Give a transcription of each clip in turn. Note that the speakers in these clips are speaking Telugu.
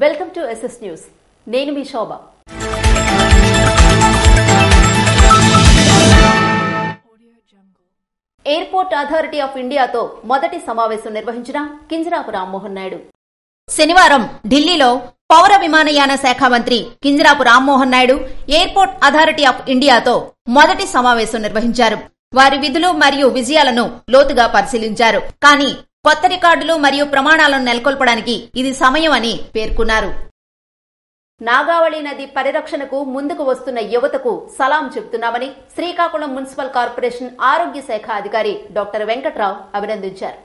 Welcome to SS news. నేను మీ శోభ. ఎయిర్పోర్ట్ అథారిటీ ఆఫ్ ఇండియాతో మొదటి సమావేశం నిర్వహించిన కింజరాపు రామ్మోహన్ నాయుడు శనివారం ఢిల్లీలో పౌర విమానయాన శాఖ మంత్రి Kinjarapu Rammohan Naidu airport authority of ఇండియాతో మొదటి సమావేశం నిర్వహించారు. వారి విధులు మరియు విజయాలను లోతుగా పరిశీలించారు. కానీ కొత్త రికార్డులు మరియు ప్రమాణాలను నెలకొల్పడానికి ఇది సమయం అని పేర్కొన్నారు. నాగావళి నది పరిరక్షణకు ముందుకు వస్తున్న యువతకు సలాం చెబుతున్నామని శ్రీకాకుళం మున్సిపల్ కార్పొరేషన్ ఆరోగ్య శాఖ అధికారి డాక్టర్ వెంకట్రావు అభినందించారు.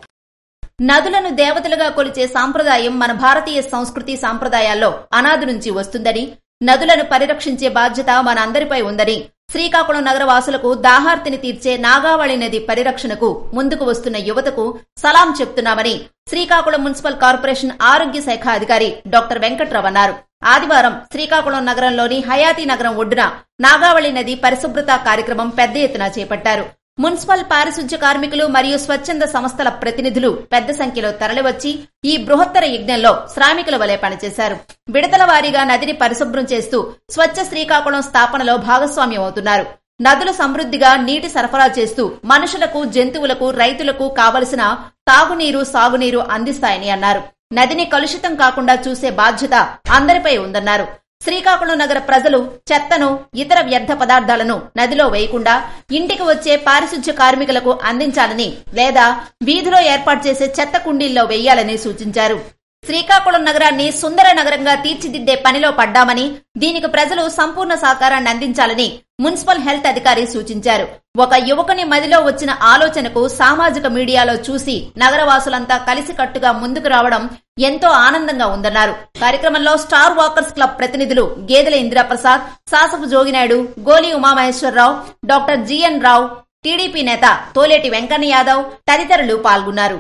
నదులను దేవతలుగా కొలిచే సాంప్రదాయం మన భారతీయ సంస్కృతి సాంప్రదాయాల్లో అనాది నుంచి వస్తుందని, నదులను పరిరక్షించే బాధ్యత మన అందరిపై ఉందని, శ్రీకాకుళం నగర వాసులకు దాహార్తిని తీర్చే నాగావళి నది పరిరక్షణకు ముందుకు వస్తున్న యువతకు సలాం చెప్తున్నామని శ్రీకాకుళం మున్సిపల్ కార్పొరేషన్ ఆరోగ్య శాఖ అధికారి డాక్టర్ వెంకట్రావు అన్నారు. ఆదివారం శ్రీకాకుళం నగరంలోని హయాతి నగరం ఒడ్డున నాగావళి నది పరిశుభ్రత కార్యక్రమం పెద్ద ఎత్తున చేపట్టారు. మున్సిపల్ పారిశుధ్య కార్మికులు మరియు స్వచ్ఛంద సంస్థల ప్రతినిధులు పెద్ద సంఖ్యలో తరలివచ్చి ఈ బృహత్తర యజ్ఞంలో శ్రామికుల వలె పనిచేశారు. విడతల వారీగా నదిని పరిశుభ్రం చేస్తూ స్వచ్ఛ శ్రీకాకుళం స్థాపనలో భాగస్వామ్యం అవుతున్నారు. నదులు సమృద్దిగా నీటి సరఫరా చేస్తూ మనుషులకు, జంతువులకు, రైతులకు కావలసిన తాగునీరు, సాగునీరు అందిస్తాయని అన్నారు. నదిని కలుషితం కాకుండా చూసే బాధ్యత అందరిపై ఉందన్నారు. శ్రీకాకుళం నగర ప్రజలు చెత్తను, ఇతర వ్యర్థ పదార్థాలను నదిలో వేయకుండా ఇంటికి వచ్చే పారిశుధ్య కార్మికులకు అందించాలని లేదా వీధిలో ఏర్పాటు చేసే చెత్త కుండీల్లో వేయాలని సూచించారు. శ్రీకాకుళం నగరాన్ని సుందర నగరంగా తీర్చిదిద్దే పనిలో పడ్డామని, దీనికి ప్రజలు సంపూర్ణ సహకారాన్ని అందించాలని మున్సిపల్ హెల్త్ అధికారి సూచించారు. ఒక యువకుని మదిలో వచ్చిన ఆలోచనకు సామాజిక మీడియాలో చూసి నగరవాసులంతా కలిసికట్టుగా ముందుకు రావడం ఎంతో ఆనందంగా ఉందన్నారు. కార్యక్రమంలో స్టార్ వాకర్స్ క్లబ్ ప్రతినిధులు గేదెల ఇందిరాప్రసాద్, సాసపు జోగినాయుడు, గోలి ఉమామహేశ్వరరావు, డాక్టర్ జిఎన్ రావు, టీడీపీ నేత తోలేటి వెంకన్న యాదవ్ తదితరులు పాల్గొన్నారు.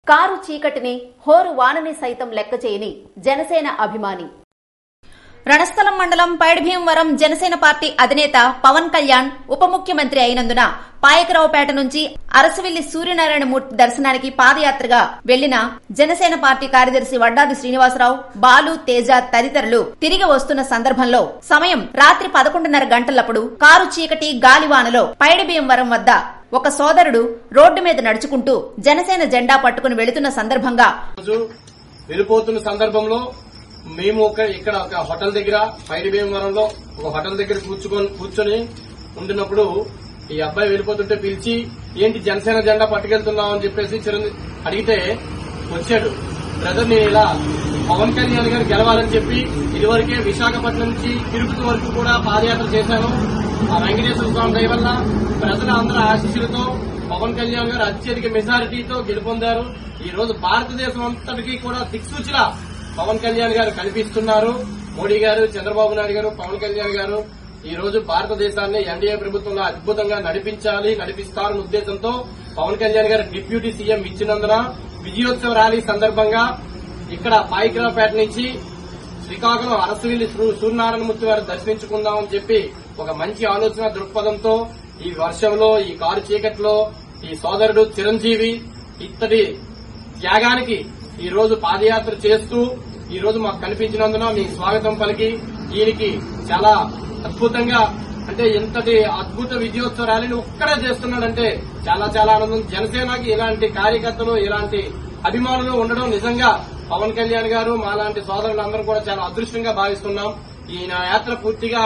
కారు చీకటిని, హోరు వానని సైతం లెక్క చేయని జనసేన అభిమాని. రణస్థలం మండలం పైడిభీమవరం జనసేన పార్టీ అధినేత పవన్ కళ్యాణ్ ఉప ముఖ్యమంత్రి అయినందున పాయకరావుపేట నుంచి అరసవిల్లి సూర్యనారాయణమూర్తి దర్శనానికి పాదయాత్రగా వెళ్లిన జనసేన పార్టీ కార్యదర్శి వడ్డాది శ్రీనివాసరావు, బాలు, తేజ తదితరులు తిరిగి వస్తున్న సందర్భంలో సమయం రాత్రి 11:30 గంటలప్పుడు కారు చీకటి, గాలివానలో పైడిభీమవరం వద్ద ఒక సోదరుడు రోడ్డు మీద నడుచుకుంటూ జనసేన జెండా పట్టుకుని వెళుతున్న సందర్భంగా వెళ్ళిపోతున్న సందర్భంలో మేము ఇక్కడ ఒక హోటల్ దగ్గర పైడిభీమవరంలో ఒక హోటల్ దగ్గర కూర్చొని ఉంటున్నప్పుడు ఈ అబ్బాయి వెళ్ళిపోతుంటే పిలిచి, ఏంటి జనసేన జెండా పట్టుకెళ్తున్నావు అని చెప్పేసి అడిగితే వచ్చాడు. బ్రదర్, నేను ఇలా పవన్ కళ్యాణ్ గారు గెలవాలని చెప్పి ఇదివరకే విశాఖపట్నం నుంచి తిరుపతి వరకు కూడా పాదయాత్ర చేశాను. ఆ వెంకటేశ్వర స్వామి దయ వల్ల ప్రజల అందరూ ఆశీస్సులతో పవన్ కళ్యాణ్ గారు అత్యధిక మెజారిటీతో గెలుపొందారు. ఈ రోజు భారతదేశం అంతటికీ కూడా దిక్సూచిలా పవన్ కళ్యాణ్ గారు కనిపిస్తున్నారు. మోడీ గారు, చంద్రబాబు నాయుడు గారు, పవన్ కళ్యాణ్ గారు ఈ రోజు భారతదేశాన్ని ఎన్డీఏ ప్రభుత్వంలో అద్భుతంగా నడిపిస్తారన్న ఉద్దేశంతో పవన్ కళ్యాణ్ గారు డిప్యూటీ సీఎం ఇచ్చినందున విజయోత్సవ ర్యాలీ సందర్భంగా ఇక్కడ పాయకరావుపేట నుంచి శ్రీకాకుళం అరసవిల్లి సూర్యనారాయణమూర్తి వారు దర్శించుకుందామని చెప్పి ఒక మంచి ఆలోచన దృక్పథంతో ఈ వర్షంలో, ఈ కారు చీకట్లో ఈ సోదరుడు చిరంజీవి ఇత్తడి త్యాగానికి ఈ రోజు పాదయాత్ర చేస్తూ ఈ రోజు మాకు కనిపించినందున మీకు స్వాగతం పలికి ఈయనకి చాలా అద్భుతంగా, అంటే ఇంతటి అద్భుత విజయోత్సవ ర్యాలీని ఒక్కడే చేస్తున్నాడంటే చాలా చాలా ఆనందం. జనసేనకి ఇలాంటి కార్యకర్తలు, ఇలాంటి అభిమానులు ఉండడం నిజంగా పవన్ కళ్యాణ్ గారు మాలాంటి సోదరులందరూ కూడా చాలా అదృష్టంగా భావిస్తున్నాం. ఈయన యాత్ర పూర్తిగా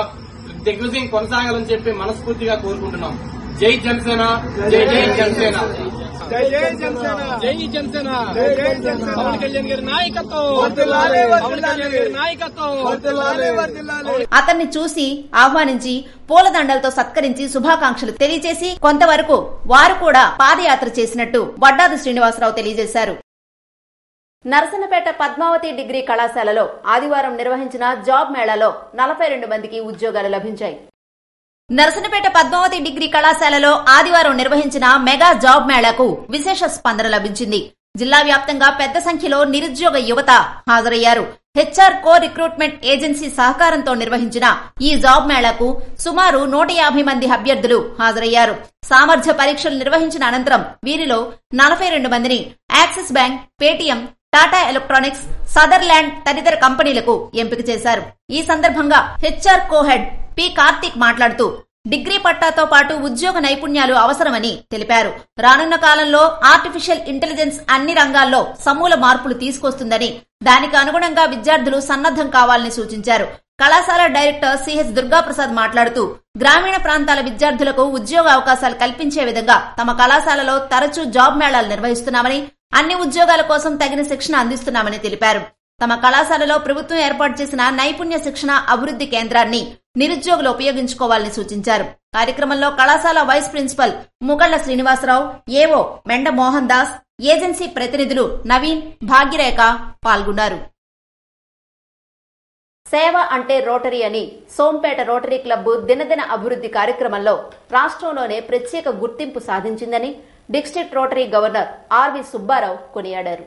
దిగ్విజయం కొనసాగాలని చెప్పి మనస్ఫూర్తిగా కోరుకుంటున్నాం. జై జనసేన, జై జై జనసేన, జై జై జనసేన, జై జనసేన, పవన్ కళ్యాణ్ గారి నాయకత్వం, పవన్ కళ్యాణ్ గారి నాయకత్వం. అతన్ని చూసి ఆహ్వానించి పూలదండలతో సత్కరించి శుభాకాంక్షలు తెలియజేసి కొంతవరకు వారు కూడా పాదయాత్ర చేసినట్టు వడ్డాది శ్రీనివాసరావు తెలియజేశారు. నరసన్నపేట పద్మావతి డిగ్రీ కళాశాలలో ఆదివారం నిర్వహించిన జాబ్ మేళాలో 42 మందికి ఉద్యోగాలు లభించాయి. నరసన్నపేట పద్మావతి డిగ్రీ కళాశాలలో ఆదివారం నిర్వహించిన మెగా జాబ్ మేళాకు విశేష స్పందన లభించింది. జిల్లా వ్యాప్తంగా పెద్ద సంఖ్యలో నిరుద్యోగ యువత హాజరయ్యారు. హెచ్ఆర్ కో రిక్రూట్మెంట్ ఏజెన్సీ సహకారంతో నిర్వహించిన ఈ జాబ్ మేళాకు సుమారు 150 మంది అభ్యర్థులు హాజరయ్యారు. సామర్థ్య పరీక్షలు నిర్వహించిన అనంతరం వీరిలో 42 మందిని axis bank, Paytm, Tata electronics, Sutherland తదితర కంపెనీలకు ఎంపిక చేశారు. ఈ సందర్భంగా హెచ్ఆర్ కో-హెడ్ పి కార్తీక్ మాట్లాడుతూ డిగ్రీ పట్టాతో పాటు ఉద్యోగ నైపుణ్యాలు అవసరమని తెలిపారు. రానున్న కాలంలో ఆర్టిఫిషియల్ ఇంటెలిజెన్స్ అన్ని రంగాల్లో సమూల మార్పులు తీసుకొస్తుందని, దానికి అనుగుణంగా విద్యార్థులు సన్నద్దం కావాలని సూచించారు. కళాశాల డైరెక్టర్ సిహెచ్ దుర్గాప్రసాద్ మాట్లాడుతూ గ్రామీణ ప్రాంతాల విద్యార్థులకు ఉద్యోగ అవకాశాలు కల్పించే విధంగా తమ కళాశాలలో తరచూ జాబ్ మేళాలు నిర్వహిస్తున్నామని, అన్ని ఉద్యోగాల కోసం తగిన శిక్షణ అందిస్తున్నామని తెలిపారు. తమ కళాశాలలో ప్రభుత్వం ఏర్పాటు చేసిన నైపుణ్య శిక్షణ అభివృద్ధి కేంద్రాన్ని నిరుద్యోగులు ఉపయోగించుకోవాలని సూచించారు. కార్యక్రమంలో కళాశాల వైస్ ప్రిన్సిపల్ ముగళ్ల శ్రీనివాసరావు, ఏవో మెండ మోహన్ దాస్, ఏజెన్సీ ప్రతినిధులు నవీన్, భాగ్యరేఖ పాల్గొన్నారు. సేవ అంటే రోటరీ అని సోంపేట రోటరీ క్లబ్ దినదిన అభివృద్ధి కార్యక్రమంలో రాష్ట్రంలోనే ప్రత్యేక గుర్తింపు సాధించిందని district rotary governor RV Subbarao కొనియాడారు.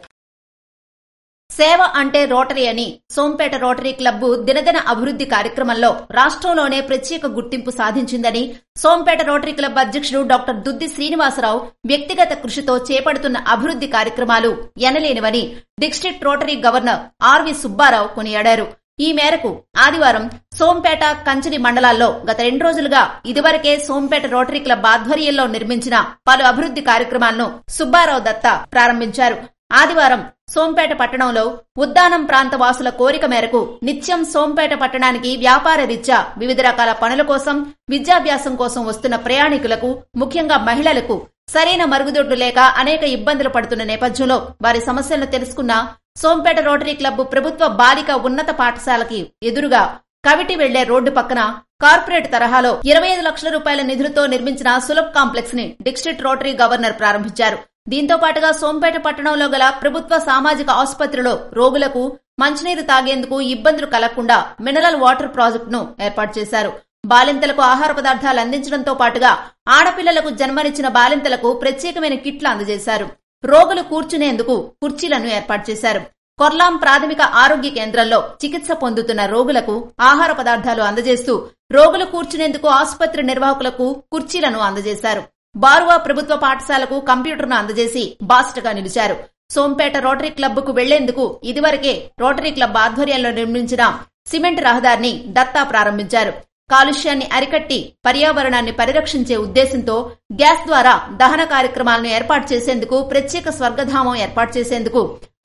సేవ అంటే రోటరీ అని సోంపేట రోటరీ క్లబ్ దినదిన అభివృద్ధి కార్యక్రమంలో రాష్ట్రంలోనే ప్రత్యేక గుర్తింపు సాధించిందని సోంపేట రోటరీ క్లబ్ అధ్యక్షుడు డాక్టర్ దుద్ది శ్రీనివాసరావు వ్యక్తిగత కృషితో చేపడుతున్న అభివృద్ధి కార్యక్రమాలు ఎనలేనివని district rotary governor RV Subbarao కొనియాడారు. ఈ మేరకు ఆదివారం సోంపేట, కంచిలి మండలాల్లో గత 2 రోజులుగా ఇదివరకే సోంపేట రోటరీ క్లబ్ ఆధ్వర్యంలో నిర్మించిన పలు అభివృద్ధి కార్యక్రమాలను సుబ్బారావు దత్తా ప్రారంభించారు. ఆదివారం సోంపేట పట్టణంలో ఉద్దానం ప్రాంత వాసుల కోరిక మేరకు నిత్యం సోంపేట పట్టణానికి వ్యాపార రీత్యా వివిధ రకాల పనుల కోసం, విద్యాభ్యాసం కోసం వస్తున్న ప్రయాణికులకు, ముఖ్యంగా మహిళలకు సరైన మరుగుదొడ్లు లేక అనేక ఇబ్బందులు పడుతున్న నేపథ్యంలో వారి సమస్యలను తెలుసుకున్న సోంపేట రోటరీ క్లబ్ ప్రభుత్వ బాలిక ఉన్నత పాఠశాలకి ఎదురుగా కవిటి వెళ్లే రోడ్డు పక్కన కార్పొరేట్ తరహాలో 25 లక్షల రూపాయల నిధులతో నిర్మించిన సులభ్ కాంప్లెక్స్ ని డిస్ట్రిక్ట్ రోటరీ గవర్నర్ ప్రారంభించారు. దీంతో పాటుగా సోంపేట పట్టణంలో గల ప్రభుత్వ సామాజిక ఆసుపత్రిలో రోగులకు మంచినీరు తాగేందుకు ఇబ్బందులు కలగకుండా మినరల్ వాటర్ ప్రాజెక్టును ఏర్పాటు చేశారు. బాలింతలకు ఆహార పదార్థాలు అందించడంతో పాటుగా ఆడపిల్లలకు జన్మనిచ్చిన బాలింతలకు ప్రత్యేకమైన కిట్లు అందజేశారు. రోగులు కూర్చునేందుకు కుర్చీలను ఏర్పాటు చేశారు. కొర్లాం ప్రాథమిక ఆరోగ్య కేంద్రంలో చికిత్స పొందుతున్న రోగులకు ఆహార పదార్థాలు అందజేస్తూ రోగులు కూర్చునేందుకు ఆసుపత్రి నిర్వాహకులకు కుర్చీలను అందజేశారు. బారువా ప్రభుత్వ పాఠశాలకు కంప్యూటర్ను అందజేసి బాస్టగా నిలిచారు. సోంపేట రోటరీ క్లబ్ కు వెళ్లేందుకు ఇదివరకే రోటరీ క్లబ్ ఆధ్వర్యంలో నిర్మించిన సిమెంట్ రహదారిని దత్తా ప్రారంభించారు. కాలుష్యాన్ని అరికట్టి పర్యావరణాన్ని పరిరక్షించే ఉద్దేశంతో గ్యాస్ ద్వారా దహన కార్యక్రమాలను ఏర్పాటు చేసేందుకు ప్రత్యేక స్వర్గధామం ఏర్పాటు చేసేందుకు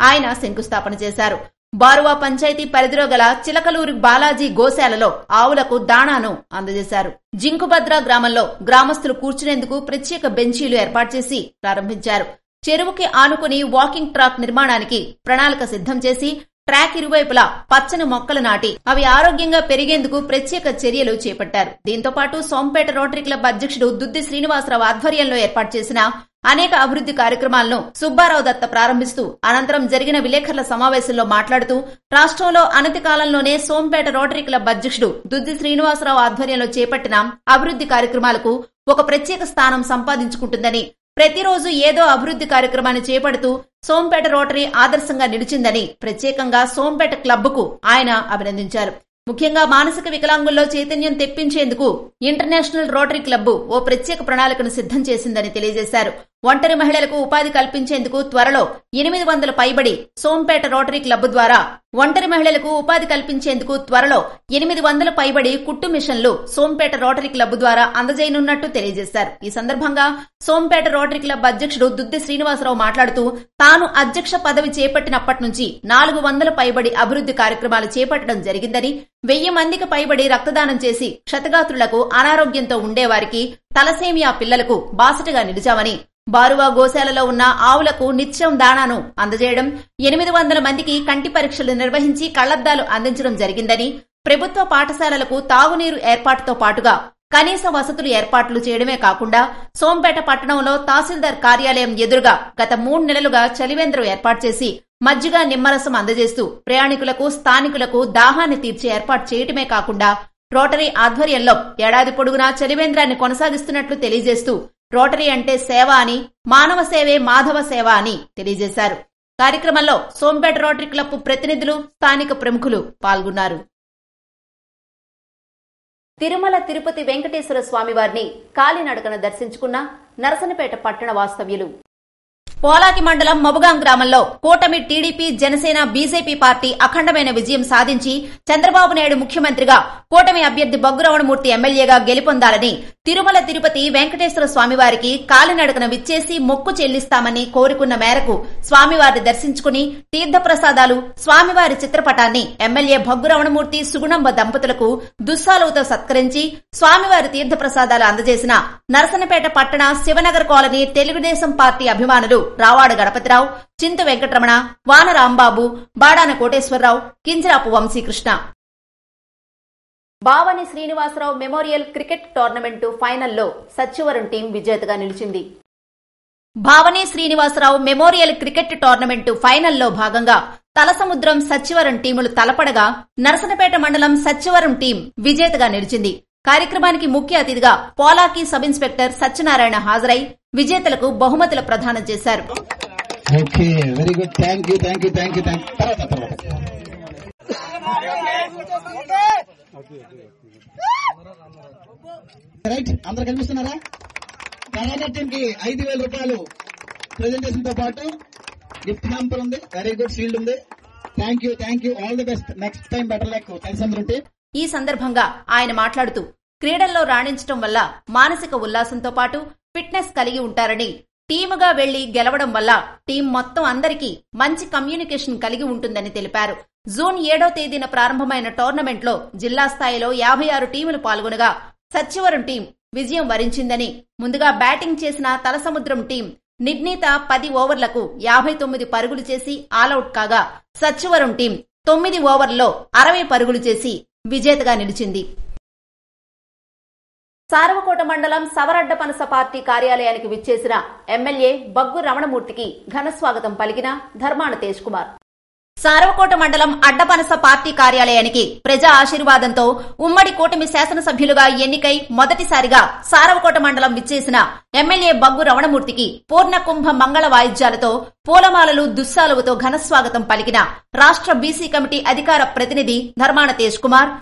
ఆయన శంకుస్థాపన చేశారు. బారువా పంచాయతీ పరిధిలో గల చిలకలూరు బాలాజీ గోశాలలో ఆవులకు దాణాను అందజేశారు. జింకుభద్ర గ్రామంలో గ్రామస్తులు కూర్చునేందుకు ప్రత్యేక బెంచీలు ఏర్పాటు చేసి ప్రారంభించారు. చెరువుకి ఆనుకుని వాకింగ్ ట్రాక్ నిర్మాణానికి ప్రణాళిక సిద్ధం చేసి ట్రాక్ ఇరువైపులా పచ్చని మొక్కలు నాటి అవి ఆరోగ్యంగా పెరిగేందుకు ప్రత్యేక చర్యలు చేపట్టారు. దీంతో పాటు సోంపేట రోటరీ క్లబ్ అధ్యక్షుడు దుద్ది శ్రీనివాసరావు ఆధ్వర్యంలో ఏర్పాటు చేసిన అనేక అభివృద్ధి కార్యక్రమాలను సుబ్బారావు దత్త ప్రారంభిస్తూ అనంతరం జరిగిన విలేకరుల సమావేశంలో మాట్లాడుతూ రాష్ట్రంలో అనతి కాలంలోనే సోంపేట రోటరీ క్లబ్ అధ్యక్షుడు దుద్ది శ్రీనివాసరావు ఆధ్వర్యంలో చేపట్టిన అభివృద్ధి కార్యక్రమాలకు ఒక ప్రత్యేక స్థానం సంపాదించుకుంటుందని, ప్రతిరోజు ఏదో అభివృద్ధి కార్యక్రమాన్ని చేపడుతూ సోంపేట రోటరీ ఆదర్శంగా నిలిచిందని ప్రత్యేకంగా సోంపేట క్లబ్ కు ఆయన అభినందించారు. ముఖ్యంగా మానసిక వికలాంగుల్లో చైతన్యం తెప్పించేందుకు ఇంటర్నేషనల్ రోటరీ క్లబ్ ఓ ప్రత్యేక ప్రణాళికను సిద్ధం చేసిందని తెలియజేశారు. ఒంటరి మహిళలకు ఉపాధి కల్పించేందుకు త్వరలో 800 పైబడి సోంపేట రోటరీ క్లబ్ ద్వారా ఒంటరి మహిళలకు ఉపాధి కల్పించేందుకు త్వరలో 800 పైబడి కుట్టు మిషన్లు సోంపేట రోటరీ క్లబ్ ద్వారా అందజేయనున్నట్టు తెలియజేశారు. ఈ సందర్భంగా సోంపేట రోటరీ క్లబ్ అధ్యక్షుడు దుద్ది శ్రీనివాసరావు మాట్లాడుతూ తాను అధ్యక్ష పదవి చేపట్టినప్పటి నుంచి 400 పైబడి అభివృద్ధి కార్యక్రమాలు చేపట్టడం జరిగిందని, 1000 మందికి పైబడి రక్తదానం చేసి క్షతగాత్రులకు, అనారోగ్యంతో ఉండేవారికి, తలసేమియా పిల్లలకు బాసటగా నిలిచామని, బారువా గోశాలలో ఉన్న ఆవులకు నిత్యం దాణాను అందజేయడం, 800 మందికి కంటి పరీక్షలు నిర్వహించి కళ్లద్దాలు అందించడం జరిగిందని, ప్రభుత్వ పాఠశాలలకు తాగునీరు ఏర్పాటుతో పాటుగా కనీస వసతులు ఏర్పాట్లు చేయడమే కాకుండా సోంపేట పట్టణంలో తహసీల్దార్ కార్యాలయం ఎదురుగా గత 3 నెలలుగా చలివేంద్రం ఏర్పాటు చేసి మజ్జిగ, నిమ్మరసం అందజేస్తూ ప్రయాణికులకు, స్థానికులకు దాహాన్ని తీర్చే ఏర్పాటు చేయటమే కాకుండా రోటరీ ఆధ్వర్యంలో ఏడాది పొడుగునా చలివేంద్రాన్ని కొనసాగిస్తున్నట్లు తెలియజేస్తూ రోటరీ అంటే సేవ అని, మానవ సేవే మాధవ సేవ అని తెలియజేశారు. కార్యక్రమంలో సోంపేట రోటరీ క్లబ్ ప్రతినిధులు, స్థానిక ప్రముఖులు పాల్గొన్నారు. తిరుమల తిరుపతి వెంకటేశ్వర స్వామివారిని కాలినడకన దర్శించుకున్న నరసనపేట పట్టణ వాస్తవ్యులు. పోలాకి మండలం మబుగాం గ్రామంలో కూటమి టీడీపీ జనసేన బీజేపీ పార్టీ అఖండమైన విజయం సాధించి చంద్రబాబు నాయుడు ముఖ్యమంత్రిగా కూటమి అభ్యర్థి బొగ్గు రమణమూర్తి ఎమ్మెల్యేగా గెలుపొందాలని తిరుమల తిరుపతి వెంకటేశ్వర స్వామివారికి కాలినడకన విచ్చేసి మొక్కు చెల్లిస్తామని కోరుకున్న మేరకు స్వామివారిని దర్శించుకుని తీర్థప్రసాదాలు స్వామివారి చిత్రపటాన్ని ఎమ్మెల్యే బొగ్గు రమణమూర్తి సుగుణంబ దంపతులకు దుస్సాలువతో సత్కరించి స్వామివారి తీర్థప్రసాదాలు అందజేసిన నరసనపేట పట్టణ శివనగర్ కాలనీ తెలుగుదేశం పార్టీ అభిమానులు Ravada Ganapathi Rao, Chintu Venkataramana, Vana Rambabu, Badana Koteswararao, Kinjarapu Vamsikrishna. Bhavani Srinivasarao memorial cricket tournament ఫైనల్లో సచ్చివరం టీం విజేతగా నిలిచింది. Bhavani Srinivasarao memorial cricket tournament ఫైనల్లో భాగంగా తలసముద్రం సచ్చివరం టీములు తలపడగా నరసనపేట మండలం సచ్చివరం టీం విజేతగా నిలిచింది. కార్యక్రమానికి ముఖ్య అతిథిగా పోలాకి సబ్ ఇన్స్పెక్టర్ సత్యనారాయణ హాజరై విజేతలకు బహుమతులు ప్రదానం చేశారు. అందరు కనిపిస్తున్నారా? కరాటే టీమ్ కి 5,000 రూపాయలు ప్రెజెంటేషన్ తో పాటు గిఫ్ట్ హ్యాంపర్ ఉంది. వెరీ గుడ్ షీల్డ్ ఉంది. Thank you all the best. Next time better luck. ఈ సందర్భంగా ఆయన మాట్లాడుతూ క్రీడల్లో రాణించడం వల్ల మానసిక ఉల్లాసంతో పాటు ఫిట్నెస్ కలిగి ఉంటారని, టీముగా వెళ్లి గెలవడం వల్ల టీం మొత్తం అందరికీ మంచి కమ్యూనికేషన్ కలిగి ఉంటుందని తెలిపారు. జూన్ 7వ తేదీన ప్రారంభమైన టోర్నమెంట్ లో జిల్లా స్థాయిలో 56 టీములు పాల్గొనగా సచ్చివరం టీం విజయం వరించిందని, ముందుగా బ్యాటింగ్ చేసిన తలసముద్రం టీం నిర్ణీత 10 ఓవర్లకు 59 పరుగులు చేసి ఆలౌట్ కాగా సచ్చివరం టీం 9 ఓవర్లలో 60 పరుగులు చేసి విజేతగా నిలిచింది. సారవకోట మండలం సవరడ్డపనస పార్టీ కార్యాలయానికి విచ్చేసిన ఎమ్మెల్యే బొగ్గు రమణమూర్తికి ఘనస్వాగతం పలికిన ధర్మాన తేజ్ కుమార్. సారవకోట మండలం అడ్డపనస పార్టీ కార్యాలయానికి ప్రజా ఆశీర్వాదంతో ఉమ్మడి కూటమి శాసనసభ్యులుగా ఎన్నికై మొదటిసారిగా సారవకోట మండలం విచ్చేసిన ఎమ్మెల్యే బొగ్గు రమణమూర్తికి పూర్ణ కుంభ మంగళ వాయిద్యాలతో పూలమాలలు దుస్సాలువతో ఘనస్వాగతం పలికిన రాష్ట్ర బీసీ కమిటీ అధికార ప్రతినిధి ధర్మాన తేజ్ కుమార్.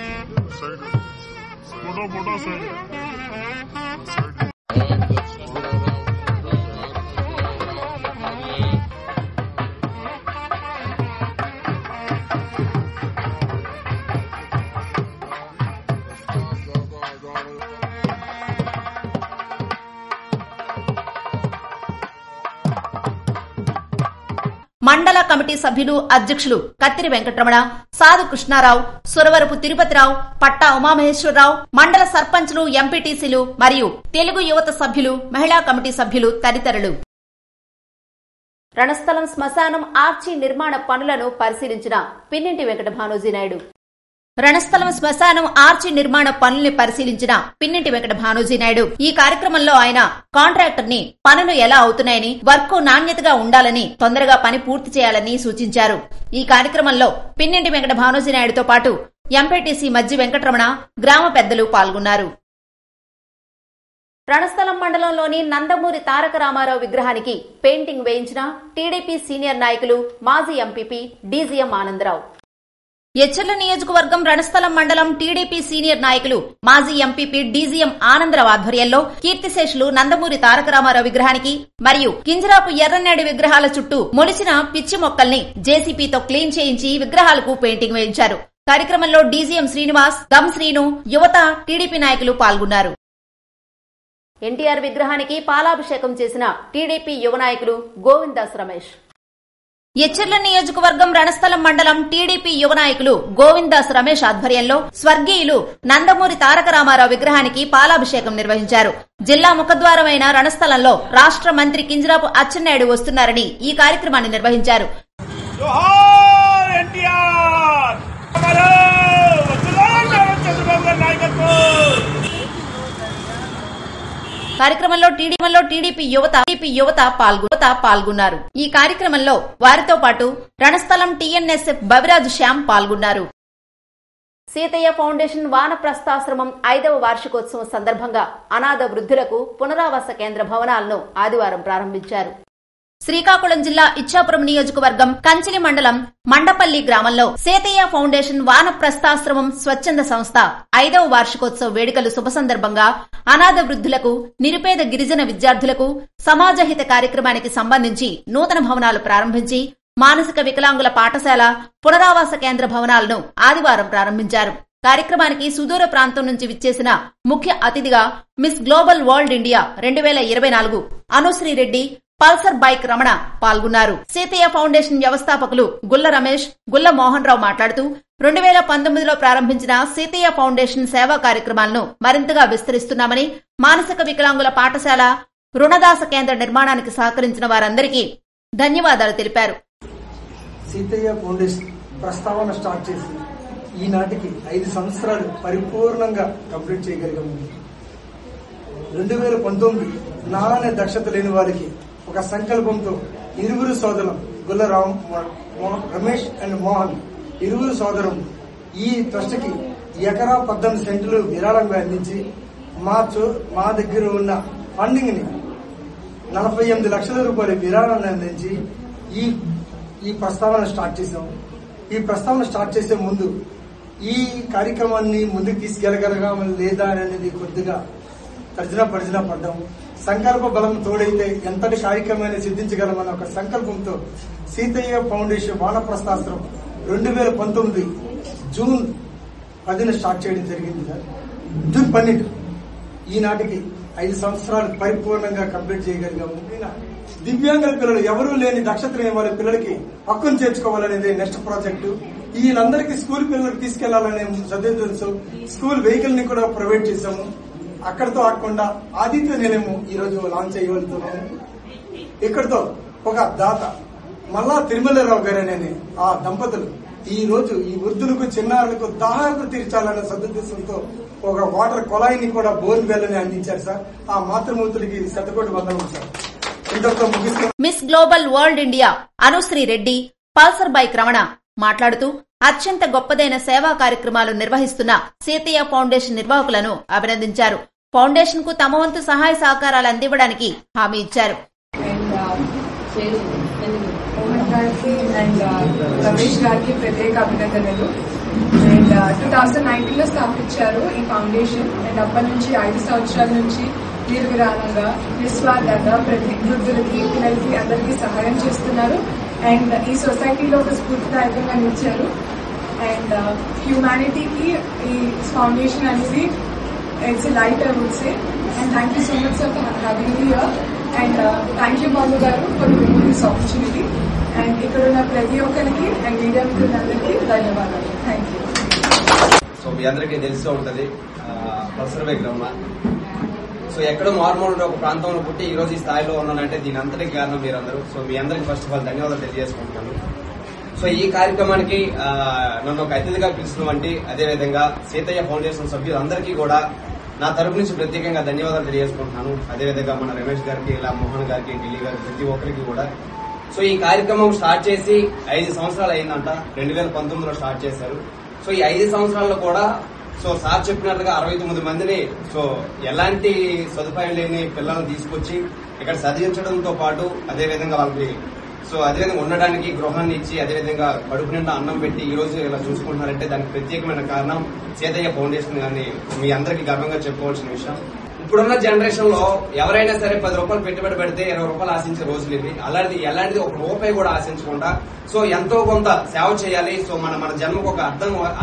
మండల కమిటీ సభ్యులు అధ్యక్షులు కత్తిరి వెంకటరమణ, సాధు కృష్ణారావు, సురవరపు తిరుపతిరావు, పట్టా ఉమామహేశ్వరరావు, మండల సర్పంచ్లు, ఎంపీటీసీలు మరియు తెలుగు యువత సభ్యులు, మహిళా కమిటీ సభ్యులు తదితరులు. రణస్థలం శ్మశానం ఆర్చి నిర్మాణ పనులను పరిశీలించిన పిన్నింటి వెంకట భానోజీనాయుడు. రణస్థలం శ్మశానం ఆర్చి నిర్మాణ పనుల్ని పరిశీలించిన పిన్నింటి వెంకట భానోజీనాయుడు ఈ కార్యక్రమంలో ఆయన కాంట్రాక్టర్ ని పనులు ఎలా అవుతున్నాయని, వర్క్ నాణ్యతగా ఉండాలని, తొందరగా పని పూర్తి చేయాలని సూచించారు. ఈ కార్యక్రమంలో పిన్నింటి వెంకట భానోజీనాయుడుతో పాటు ఎంపీటీసీ మజ్జి వెంకటరమణ, గ్రామ పెద్దలు పాల్గొన్నారు. రణస్థలం మండలంలోని నందమూరి తారక రామారావు విగ్రహానికి పెయింటింగ్ వేయించిన టీడీపీ సీనియర్ నాయకులు, మాజీ ఎంపీపీ డీజీఎం ఆనందరావు. ఎచ్చెర్ల నియోజకవర్గం రణస్థలం మండలం టీడీపీ సీనియర్ నాయకులు, మాజీ ఎంపీపీ డీజీఎం ఆనందరావు ఆధ్వర్యంలో కీర్తిశేషులు నందమూరి తారక రామారావు విగ్రహానికి మరియు కింజరాపు ఎర్రన్నాయుడు విగ్రహాల చుట్టూ మొలిచిన పిచ్చి మొక్కల్ని జేసీపీతో క్లీన్ చేయించి విగ్రహాలకు పెయింటింగ్ వేయించారు. కార్యక్రమంలో డీజీఎం శ్రీనివాస్, గమ్ శ్రీను, యువత, టీడీపీ నాయకులు పాల్గొన్నారు. ఎన్టీఆర్ విగ్రహానికి పాలాభిషేకం చేసిన టీడీపీ యువ నాయకులు గోవిందాస్ రమేష్. ఎచ్చెర్ల నియోజకవర్గం రణస్థలం మండలం టీడీపీ యువ నాయకులు గోవిందాస్ రమేష్ ఆధ్వర్యంలో స్వర్గీయులు నందమూరి తారక రామారావు విగ్రహానికి పాలాభిషేకం నిర్వహించారు. జిల్లా ముఖద్వారమైన రణస్థలంలో రాష్ట్ర మంత్రి కింజరాపు అచ్చెన్నాయుడు వస్తున్నారని ఈ కార్యక్రమాన్ని నిర్వహించారు. కార్యక్రమంలో టీడీపీ యువత పాల్గొన్నారు. ఈ కార్యక్రమంలో వారితో పాటు రణస్థలం టీఎన్ఎస్ఎఫ్ బవిరాజు శ్యామ్ పాల్గొన్నారు. సీతయ్య ఫౌండేషన్ వానప్రస్థాశ్రమం 5వ వార్షికోత్సవం సందర్భంగా అనాథ వృద్ధులకు పునరావాస కేంద్ర భవనాలను ఆదివారం ప్రారంభించారు. శ్రీకాకుళం జిల్లా ఇచ్చాపురం నియోజకవర్గం కంచిలి మండలం మండపల్లి గ్రామంలో సేతయ్య ఫౌండేషన్ వానప్రస్థాశ్రమం స్వచ్ఛంద సంస్థ 5వ వార్షికోత్సవ వేడుకలు శుభ సందర్భంగా అనాథ వృద్ధులకు, నిరుపేద గిరిజన విద్యార్థులకు సమాజహిత కార్యక్రమానికి సంబంధించి నూతన భవనాలు ప్రారంభించి మానసిక వికలాంగుల పాఠశాల, పునరావాస కేంద్ర భవనాలను ఆదివారం ప్రారంభించారు. కార్యక్రమానికి సుదూర ప్రాంతం నుంచి విచ్చేసిన ముఖ్య అతిథిగా miss global world India 2024 Anusri Reddy, Pulsar bike Ramana పాల్గొన్నారు. సీతయ్య ఫౌండేషన్ వ్యవస్థాపకులు గుల్ల రమేష్, గుల్ల మోహన్ రావు మాట్లాడుతూ 2019లో ప్రారంభించిన సీతయ్య ఫౌండేషన్ సేవా కార్యక్రమాలను మరింతగా విస్తరిస్తున్నామని, మానసిక వికలాంగుల పాఠశాల, రుణదాస కేంద్ర నిర్మాణానికి సహకరించిన వారందరికీ ధన్యవాదాలు తెలిపారు. సీతయ్య ఫౌండేషన్ ప్రస్తావన స్టార్ట్ చేసి ఈనాటికి 5 సంవత్సరాలు పరిపూర్ణంగా కంప్లీట్ చేయగలిగాము. 2019 నా అనే దక్షత లేని వారికి ఒక సంకల్పంతో ఇరువురు సోదరులు గుల్లరామ్, రమేష్ అండ్ మోహన్ ఇరువురు సోదరులు ఈ ట్రస్ట్కి ఎకరా 18 సెంట్లు విరాళంగా అందించి మా దగ్గర ఉన్న ఫండింగ్ ని 48 లక్షల రూపాయల విరాళాన్ని అందించి ఈ ప్రస్తావన స్టార్ట్ చేశాము. ఈ ప్రస్తావన స్టార్ట్ చేసే ముందు ఈ కార్యక్రమాన్ని ముందుకు తీసుకెళ్లగలగాం లేదా అనేది కొద్దిగా తర్జన పడ్డాము. సంకల్ప బలం తోడైతే ఎంతటి కార్యక్రమాన్ని సిద్ధించగలమన్న ఒక సంకల్పంతో సీతయ్య ఫౌండేషన్ వానప్రస్థాశ్రమం 2019 జూన్ 10న స్టార్ట్ చేయడం జరిగింది. జూన్ 12 ఈనాటికి 5 సంవత్సరాలు పరిపూర్ణంగా కంప్లీట్ చేయగలిగాము. దివ్యాంగుల పిల్లలు, ఎవరూ లేని దక్షత లేని వాళ్ళ పిల్లలకి హక్కును చేర్చుకోవాలనేది నెక్స్ట్ ప్రాజెక్టు. వీళ్ళందరికీ స్కూల్ పిల్లలకు తీసుకెళ్లాలనే సదుద్దేశంతో స్కూల్ వెహికల్ ని కూడా ప్రొవైడ్ చేశాము. అక్కడితో ఆడకుండా ఆదిత్య నిలయము ఈ రోజు లాంచ్ చేయగలుగుతున్నాము. ఇక్కడితో ఒక దాత మల్లా తిరుమలరావు గారు అనే ఆ దంపతులు ఈ రోజు ఈ వృద్ధులకు, చిన్నారులకు దాహార్త తీర్చాలనే సదుద్దేశంతో ఒక వాటర్ కొలాయిని కూడా బోర్ వెల్లని అందించారు సార్. ఆ మాతృమూర్తులకి శతకోటి వందనం sir. Miss global world India Anusri Reddy, Pulsar bike Ramana మాట్లాడుతూ అత్యంత గొప్పదైన సేవా కార్యక్రమాలు నిర్వహిస్తున్న సీతయ్య ఫౌండేషన్ నిర్వాహకులను అభినందించారు. ఫౌండేషన్ కు తమ వంతు సహాయ సహకారాలు అందివ్వడానికి హామీ ఇచ్చారు. రమేష్ గారికి ప్రత్యేక అభినందనలు. అండ్ 2019లో స్థాపించారు ఈ ఫౌండేషన్. అండ్ అప్పటి నుంచి 5 సంవత్సరాల నుంచి నిర్విరామంగా, నిస్వార్థంగా ప్రతి వృద్ధులకి, పిల్లలకి అందరికీ సహాయం చేస్తున్నారు. అండ్ ఈ సొసైటీలో ఒక స్ఫూర్తిదాయకంగా నిలిచారు. అండ్ హ్యూమానిటీకి ఈ ఫౌండేషన్ అనేది it's light I would say. And thank you so much for having me here. And thank you Babu garu for giving this opportunity. And ఇక్కడ ఉన్న ప్రతి ఒక్కరికి అండ్ మీడియా మిత్రులందరికీ ధన్యవాదాలు. Thank you. సో మీ అందరికీ తెలిసే ఉంటది పల్సర్ బైక్ రమణ. సో ఎక్కడో మారుమూల ఒక ప్రాంతంలో పుట్టి ఈ రోజు ఈ స్థాయిలో ఉన్నానంటే దీని అంతటికి కారణం మీరందరూ. సో మీ అందరికి ఫస్ట్ ఆఫ్ ఆల్ ధన్యవాదాలు తెలియజేసుకుంటున్నాను. సో ఈ కార్యక్రమానికి నన్ను ఒక అతిథిగా పిలిచినటువంటి, అదేవిధంగా సీతయ్య ఫౌండేషన్ సభ్యులందరికీ కూడా నా తరపు నుంచి ప్రత్యేకంగా ధన్యవాదాలు తెలియజేసుకుంటున్నాను. అదేవిధంగా మన రమేష్ గారికి, ఇలా మోహన్ గారికి, ఢిల్లీ గారికి, ప్రతి ఒక్కరికి కూడా. సో ఈ కార్యక్రమం స్టార్ట్ చేసి 5 సంవత్సరాలు అయిందంట. 2019లో స్టార్ట్ చేశారు. సో ఈ 5 సంవత్సరాల్లో కూడా సో సార్ చెప్పినట్లుగా 69 మందిని, సో ఎలాంటి సదుపాయం లేని పిల్లలను తీసుకొచ్చి ఇక్కడ చదివించడంతో పాటు అదేవిధంగా వాళ్ళకి అదేవిధంగా ఉండడానికి గృహాన్ని ఇచ్చి, అదేవిధంగా కడుపు నిండా అన్నం పెట్టి ఈ రోజు ఇలా చూసుకుంటున్నారంటే దానికి ప్రత్యేకమైన కారణం సీతయ్య ఫౌండేషన్ గాని మీ అందరికీ గర్వంగా చెప్పుకోవాల్సిన విషయం. ఇప్పుడున్న జనరేషన్ లో ఎవరైనా సరే 10 రూపాయలు పెట్టుబడి పెడితే 20 రూపాయలు ఆశించే రోజులు ఇవి. అలాంటిది ఎలాంటిది 1 రూపాయి కూడా ఆశించకుండా సో ఎంతో కొంత సేవ చేయాలి. సో మన జన్మకు ఒక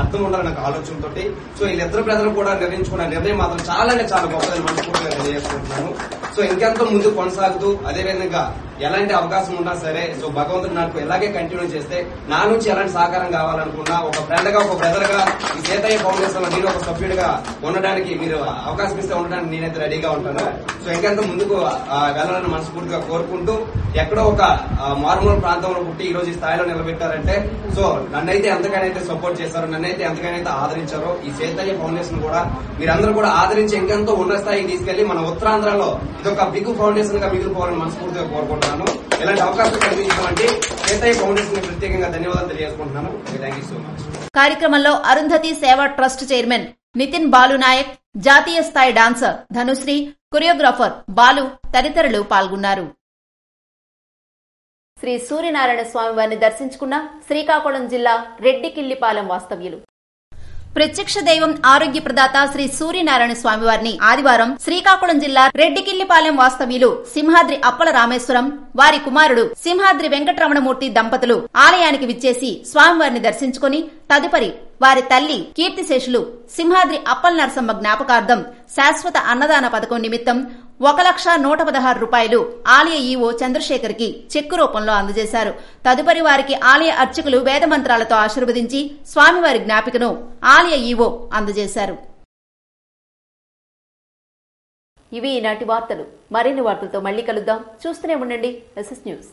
అర్థం ఉండాలన్న ఆలోచనతో సో వీళ్ళిద్దరు ప్రజలు కూడా నిర్ణయించుకున్న నిర్ణయం మాత్రం చాలా అంటే చాలా గొప్పదని మనస్ఫూర్తిగా తెలియజేసుకుంటున్నాను. సో ఇంకెంతో ముందు కొనసాగుతూ అదేవిధంగా ఎలాంటి అవకాశం ఉన్నా సరే సో భగవంతుడు నాకు ఎలాగే కంటిన్యూ చేస్తే నా నుంచి ఎలాంటి సహకారం కావాలనుకున్నా ఒక ఫ్రెండ్ గా, ఒక బ్రదర్ గా ఈ సీతయ్య ఫౌండేషన్ లో నేను ఒక సభ్యుడిగా ఉండడానికి మీరు అవకాశం ఇస్తే ఉండడానికి నేనైతే రెడీగా ఉంటాను. సో ఇంకెంత ముందుకు వెళ్ళాలని మనస్ఫూర్తిగా కోరుకుంటూ, ఎక్కడో ఒక మారుమూల ప్రాంతంలో పుట్టి ఈ రోజు ఈ స్థాయిలో నిలబెట్టారంటే సో నన్నైతే ఎంతగానైతే సపోర్ట్ చేశారో, నన్నైతే ఎంతగానైతే ఆదరించారో ఈ సీతయ్య ఫౌండేషన్ కూడా మీరందరూ కూడా ఆదరించి ఇంకెంతో ఉన్న స్థాయికి తీసుకెళ్లి మన ఉత్తరాంధ్రలో ఇదొక బిగ్ ఫౌండేషన్ గా మిగిలిపోవాలని మనస్ఫూర్తిగా కోరుకుంటున్నాను. ఇలాంటి అవకాశం కలిగించమంటే సీతయ్య ఫౌండేషన్ ప్రత్యేకంగా ధన్యవాదాలు తెలియజేసుకుంటున్నాను. Thank you so much. కార్యక్రమంలో అరుంధతి సేవా ట్రస్ట్ చైర్మన్ నితిన్ బాలు నాయక్, జాతీయ స్థాయి డాన్సర్ ధనుశ్రీ, కొరియోగ్రాఫర్ బాలు తదితరులు పాల్గొన్నారు. శ్రీ సూర్యనారాయణ స్వామి వారిని దర్శించుకున్న శ్రీకాకుళం జిల్లా రెడ్డికిల్లిపాలెం వాస్తవ్యులు. ప్రత్యక్ష దైవం ఆరోగ్య ప్రదాత శ్రీ సూర్యనారాయణ స్వామివారిని ఆదివారం శ్రీకాకుళం జిల్లా రెడ్డికిల్లిపాలెం వాస్తవ్యులు సింహాద్రి అప్పల రామేశ్వరం వారి కుమారుడు సింహాద్రి వెంకటరమణమూర్తి దంపతులు ఆలయానికి విచ్చేసి స్వామివారిని దర్శించుకుని తదుపరి వారి తల్లి కీర్తిశేషులు సింహాద్రి అప్పల నరసమ్మ జ్ఞాపకార్థం శాశ్వత అన్నదాన పథకం నిమిత్తం 1,116,000 రూపాయలు ఆలయ ఈవో చంద్రశేఖర్ కి చెక్కు రూపంలో అందజేశారు. తదుపరి వారికి ఆలయ అర్చకులు వేదమంత్రాలతో ఆశీర్వదించి స్వామివారి జ్ఞాపికను ఆలయ ఈవో అందజేశారు. ఇవి ఈనాటి వార్తలు. మరిన్ని వార్తలతో మళ్లీ కలుద్దాం. చూస్తూనే ఉండండి SS న్యూస్.